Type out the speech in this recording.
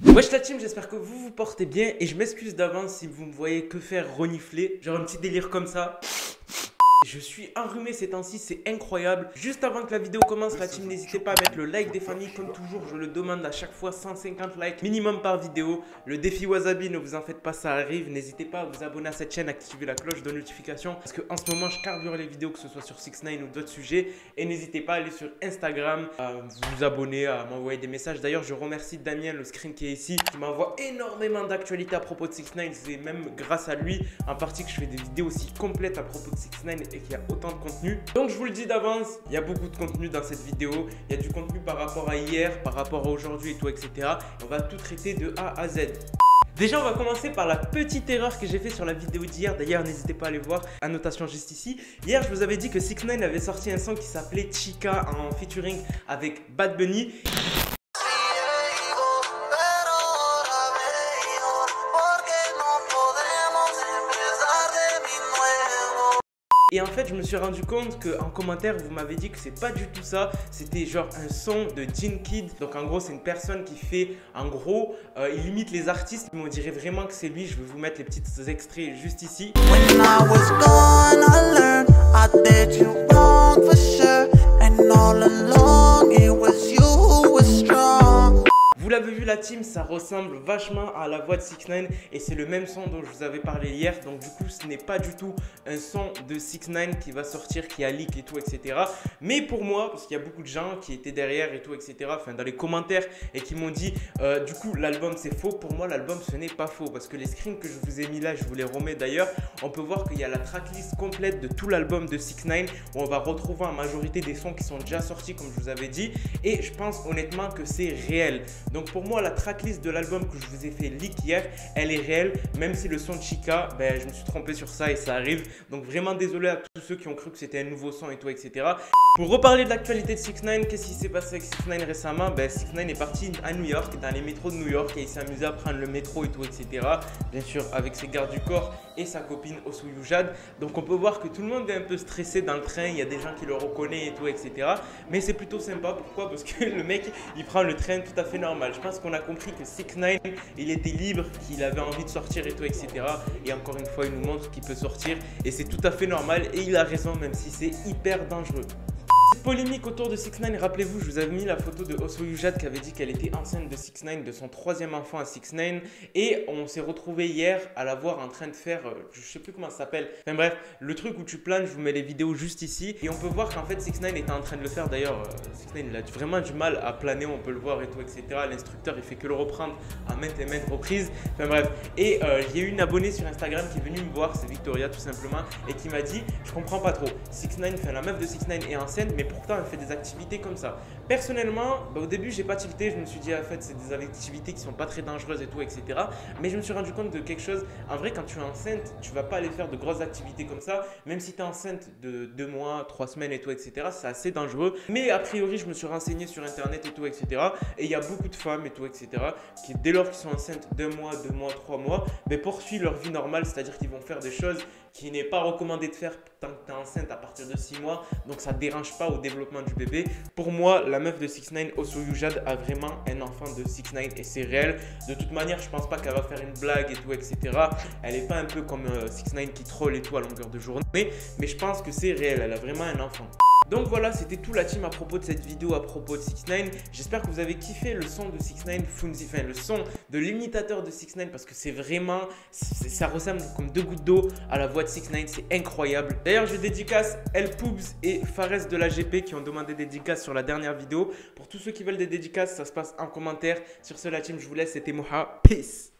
Wesh la team, j'espère que vous vous portez bien et je m'excuse d'avance si vous me voyez que faire renifler, genre un petit délire comme ça. Je suis enrhumé ces temps-ci, c'est incroyable. Juste avant que la vidéo commence, la team, n'hésitez pas à mettre le like des familles. Comme toujours, je le demande à chaque fois, 150 likes minimum par vidéo. Le défi Wasabi, ne vous en faites pas, ça arrive. N'hésitez pas à vous abonner à cette chaîne, activer la cloche de notification. Parce qu'en ce moment, je carbure les vidéos, que ce soit sur 6ix9ine ou d'autres sujets. Et n'hésitez pas à aller sur Instagram, à vous abonner, à m'envoyer des messages. D'ailleurs, je remercie Damien, le screen qui est ici, qui m'envoie énormément d'actualités à propos de 6ix9ine. C'est même grâce à lui, en partie, que je fais des vidéos aussi complètes à propos de 6ix9ine et qu'il y a autant de contenu. Donc je vous le dis d'avance, il y a beaucoup de contenu dans cette vidéo. Il y a du contenu par rapport à hier, par rapport à aujourd'hui et tout, etc. On va tout traiter de A à Z. Déjà, on va commencer par la petite erreur que j'ai fait sur la vidéo d'hier. D'ailleurs, n'hésitez pas à aller voir, annotation juste ici. Hier, je vous avais dit que 6ix9ine avait sorti un son qui s'appelait Chica en featuring avec Bad Bunny. Et en fait, je me suis rendu compte qu'en commentaire, vous m'avez dit que c'est pas du tout ça. C'était genre un son de Gene Kid. Donc en gros, c'est une personne qui fait, en gros, il imite les artistes. Mais on dirait vraiment que c'est lui. Je vais vous mettre les petits extraits juste ici. Vous l'avez vu la team, ça ressemble vachement à la voix de 6ix9ine et c'est le même son dont je vous avais parlé hier. Donc du coup, ce n'est pas du tout un son de 6ix9ine qui va sortir, qui a leak et tout, etc. Mais pour moi, parce qu'il y a beaucoup de gens qui étaient derrière et tout, etc. Enfin, dans les commentaires et qui m'ont dit du coup, l'album c'est faux. Pour moi, l'album ce n'est pas faux parce que les screens que je vous ai mis là, je vous les remets d'ailleurs. On peut voir qu'il y a la tracklist complète de tout l'album de 6ix9ine où on va retrouver en majorité des sons qui sont déjà sortis, comme je vous avais dit. Et je pense honnêtement que c'est réel. Donc pour moi, la tracklist de l'album que je vous ai fait leak hier, elle est réelle. Même si le son de Chica, ben, je me suis trompé sur ça et ça arrive. Donc vraiment désolé à tous ceux qui ont cru que c'était un nouveau son et tout, etc. Pour reparler de l'actualité de 6ix9ine, qu'est-ce qui s'est passé avec 6ix9ine récemment? Ben, 6ix9ine est parti à New York, dans les métros de New York, et il s'est amusé à prendre le métro et tout, etc. Bien sûr, avec ses gardes du corps et sa copine Osuyu Jade. Donc on peut voir que tout le monde est un peu stressé dans le train. Il y a des gens qui le reconnaissent et tout, etc. Mais c'est plutôt sympa. Pourquoi? Parce que le mec, il prend le train tout à fait normal. Je pense qu'on a compris que 6ix9ine, il était libre, qu'il avait envie de sortir et tout, etc. Et encore une fois, il nous montre qu'il peut sortir. Et c'est tout à fait normal. Et il a raison, même si c'est hyper dangereux. Polémique autour de 6ix9ine, rappelez-vous, je vous avais mis la photo de Osuyu Jade qui avait dit qu'elle était enceinte de 6ix9ine, de son 3e enfant à 6ix9ine, et on s'est retrouvé hier à la voir en train de faire, je sais plus comment ça s'appelle, enfin bref, le truc où tu planes, je vous mets les vidéos juste ici, et on peut voir qu'en fait 6ix9ine était en train de le faire. D'ailleurs 6ix9ine il a vraiment du mal à planer, on peut le voir et tout, etc. L'instructeur il fait que le reprendre à maintes et maintes reprises, enfin bref, et il y a eu une abonnée sur Instagram qui est venue me voir, c'est Victoria tout simplement, et qui m'a dit, je comprends pas trop, 6ix9ine, enfin la meuf de 6ix9ine est enceinte, mais pourtant elle fait des activités comme ça. Personnellement, au début j'ai pas tilté, je me suis dit en fait c'est des activités qui sont pas très dangereuses et tout, etc. Mais je me suis rendu compte de quelque chose. En vrai, quand tu es enceinte, tu vas pas aller faire de grosses activités comme ça, même si tu es enceinte de 2 mois, 3 semaines et tout, etc. C'est assez dangereux. Mais a priori, je me suis renseigné sur internet et tout, etc. Et il y a beaucoup de femmes et tout, etc. qui dès lors qu'ils sont enceintes 2 mois, 2 mois, 3 mois, mais poursuivent leur vie normale, c'est-à-dire qu'ils vont faire des choses qui n'est pas recommandé de faire tant que tu es enceinte à partir de 6 mois. Donc ça ne dérange pas au développement du bébé. Pour moi, la meuf de 6ix9ine, Osuyu Jade, a vraiment un enfant de 6ix9ine et c'est réel. De toute manière, je pense pas qu'elle va faire une blague et tout, etc. Elle n'est pas un peu comme 6ix9ine qui troll et tout à longueur de journée. Mais je pense que c'est réel, elle a vraiment un enfant. Donc voilà, c'était tout la team à propos de cette vidéo, à propos de 6ix9ine. J'espère que vous avez kiffé le son de 6ix9ine Funzi, enfin le son de l'imitateur de 6ix9ine, parce que c'est vraiment, ça ressemble comme 2 gouttes d'eau à la voix de 6ix9ine, c'est incroyable. D'ailleurs, je dédicace El Poobs et Fares de la GP qui ont demandé des dédicaces sur la dernière vidéo. Pour tous ceux qui veulent des dédicaces, ça se passe en commentaire. Sur ce la team, je vous laisse, c'était Moha, peace.